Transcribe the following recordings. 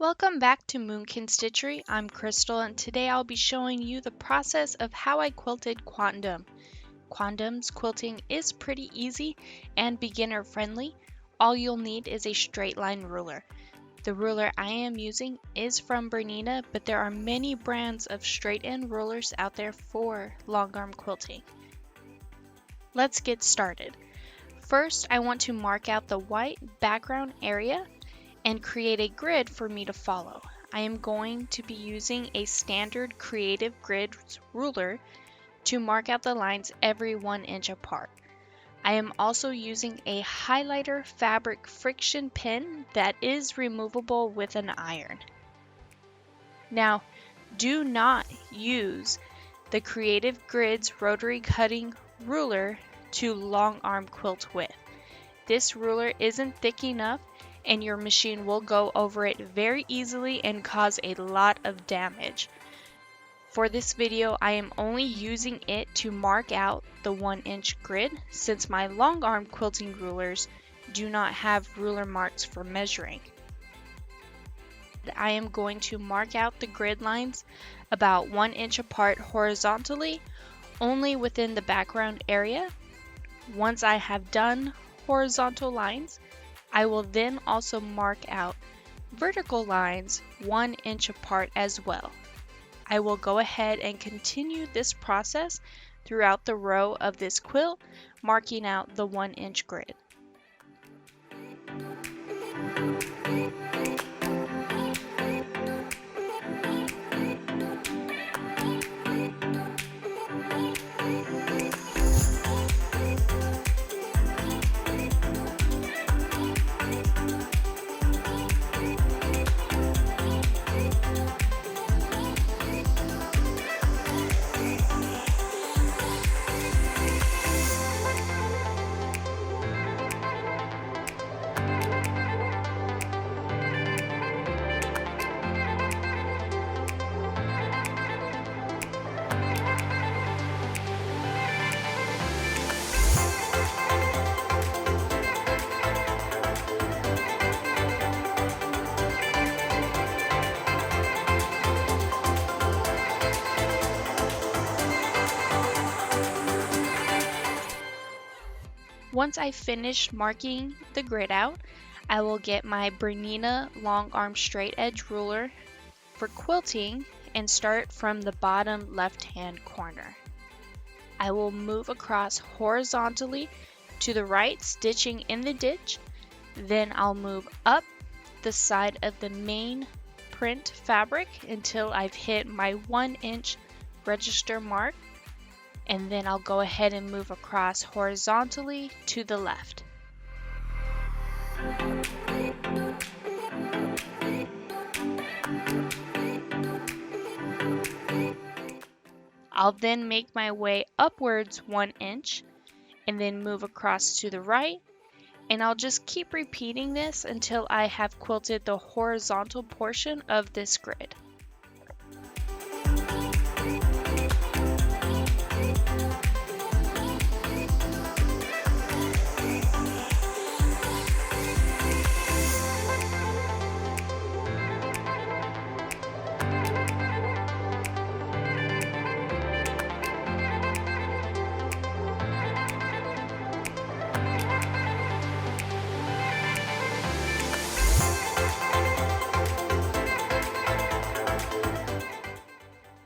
Welcome back to Moonkin Stitchery. I'm Crystal and today I'll be showing you the process of how I quilted Quondam. Quondam's quilting is pretty easy and beginner friendly. All you'll need is a straight line ruler. The ruler I am using is from Bernina, but there are many brands of straight end rulers out there for longarm quilting. Let's get started. First, I want to mark out the white background area and create a grid for me to follow. I am going to be using a standard Creative Grid ruler to mark out the lines every 1 inch apart. I am also using a highlighter fabric friction pin that is removable with an iron. Now, do not use the Creative Grid's rotary cutting ruler to long arm quilt with. This ruler isn't thick enough and your machine will go over it very easily and cause a lot of damage. For this video, I am only using it to mark out the 1 inch grid since my long arm quilting rulers do not have ruler marks for measuring. I am going to mark out the grid lines about 1 inch apart horizontally, only within the background area. Once I have done horizontal lines, I will then also mark out vertical lines 1 inch apart as well. I will go ahead and continue this process throughout the row of this quilt, marking out the 1 inch grid. Once I finish marking the grid out, I will get my Bernina long arm straight edge ruler for quilting and start from the bottom left hand corner. I will move across horizontally to the right, stitching in the ditch. Then I'll move up the side of the main print fabric until I've hit my 1 inch register mark. And then I'll go ahead and move across horizontally to the left. I'll then make my way upwards 1 inch and then move across to the right, and I'll just keep repeating this until I have quilted the horizontal portion of this grid.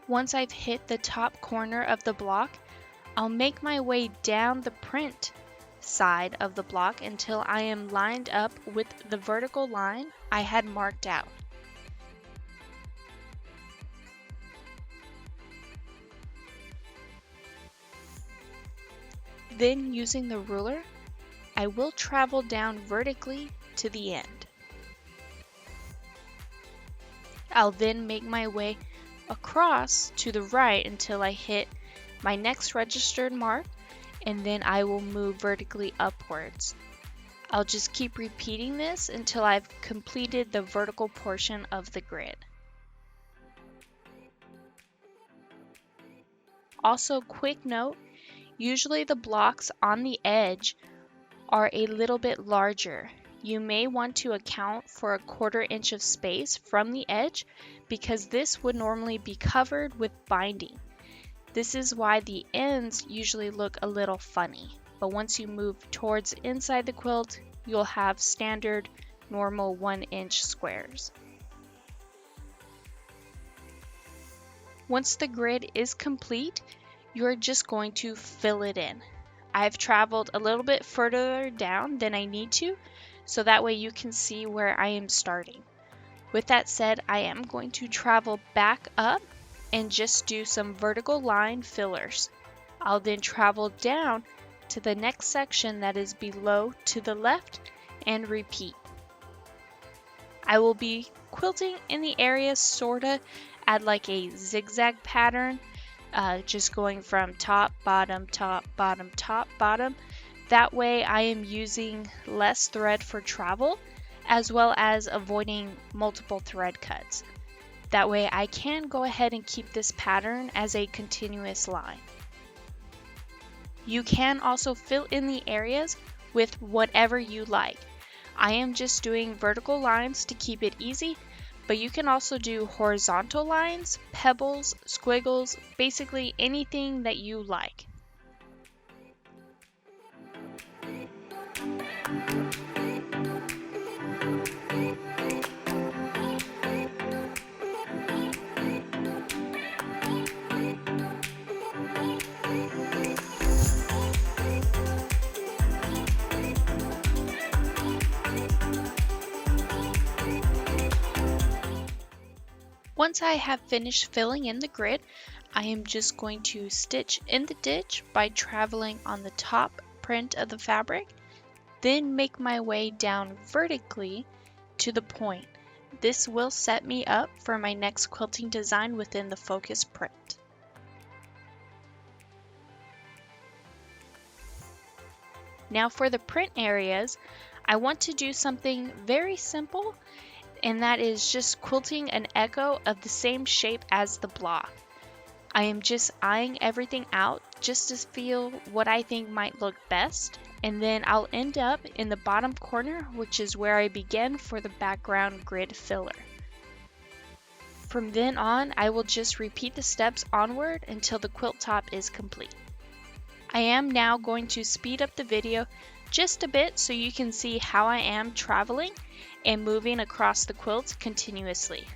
Once I've hit the top corner of the block, I'll make my way down the print side of the block until I am lined up with the vertical line I had marked out. Then, using the ruler, I will travel down vertically to the end. I'll then make my way across to the right until I hit my next registered mark, and then I will move vertically upwards. I'll just keep repeating this until I've completed the vertical portion of the grid. Also, quick note, usually the blocks on the edge are a little bit larger. You may want to account for a 1/4 inch of space from the edge because this would normally be covered with binding. This is why the ends usually look a little funny, but once you move towards inside the quilt, you'll have standard normal 1-inch squares. Once the grid is complete, you're just going to fill it in. I've traveled a little bit further down than I need to, so that way you can see where I am starting. With that said, I am going to travel back up and just do some vertical line fillers. I'll then travel down to the next section that is below to the left and repeat. I will be quilting in the area sorta at like a zigzag pattern, just going from top, bottom, top, bottom, top, bottom. That way I am using less thread for travel, as well as avoiding multiple thread cuts. That way I can go ahead and keep this pattern as a continuous line. You can also fill in the areas with whatever you like. I am just doing vertical lines to keep it easy, but you can also do horizontal lines, pebbles, squiggles, basically anything that you like. Once I have finished filling in the grid, I am just going to stitch in the ditch by traveling on the top print of the fabric, then make my way down vertically to the point. This will set me up for my next quilting design within the focus print. Now for the print areas, I want to do something very simple, and that is just quilting an echo of the same shape as the block. I am just eyeing everything out just to feel what I think might look best, and then I'll end up in the bottom corner, which is where I begin for the background grid filler. From then on, I will just repeat the steps onward until the quilt top is complete. I am now going to speed up the video just a bit so you can see how I am traveling and moving across the quilt continuously.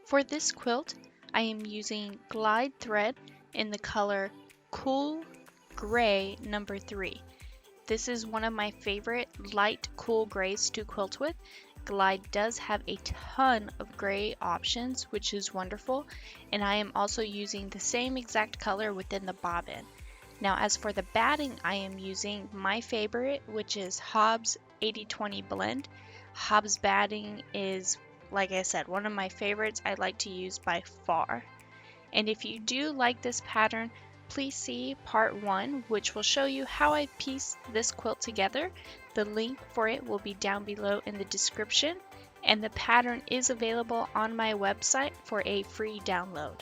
For this quilt, I am using glide thread in the color Cool Gray number 3. This is one of my favorite light cool grays to quilt with. Glide does have a ton of gray options, which is wonderful, and I am also using the same exact color within the bobbin. Now as for the batting, I am using my favorite, which is Hobbs 80/20 blend. Hobbs batting is, like I said, one of my favorites I like to use by far. And if you do like this pattern, please see part 1, which will show you how I pieced this quilt together. The link for it will be down below in the description, and the pattern is available on my website for a free download.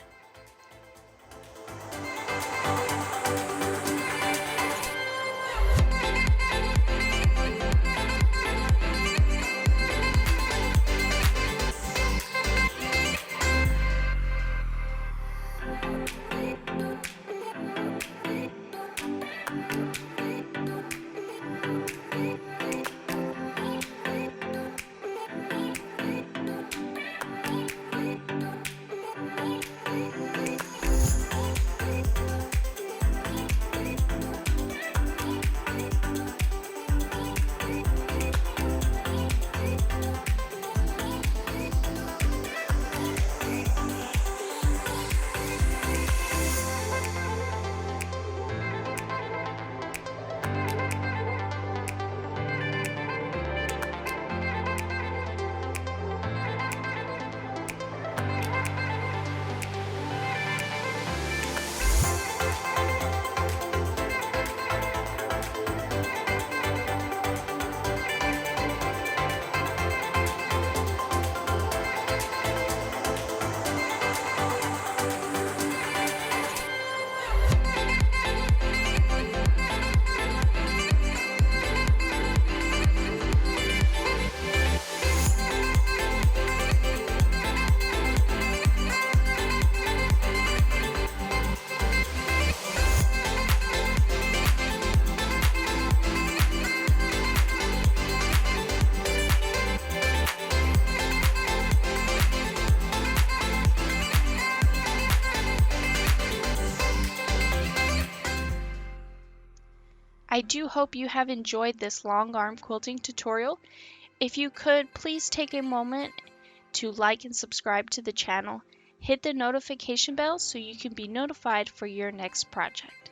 I do hope you have enjoyed this long arm quilting tutorial. If you could, please take a moment to like and subscribe to the channel. Hit the notification bell so you can be notified for your next project.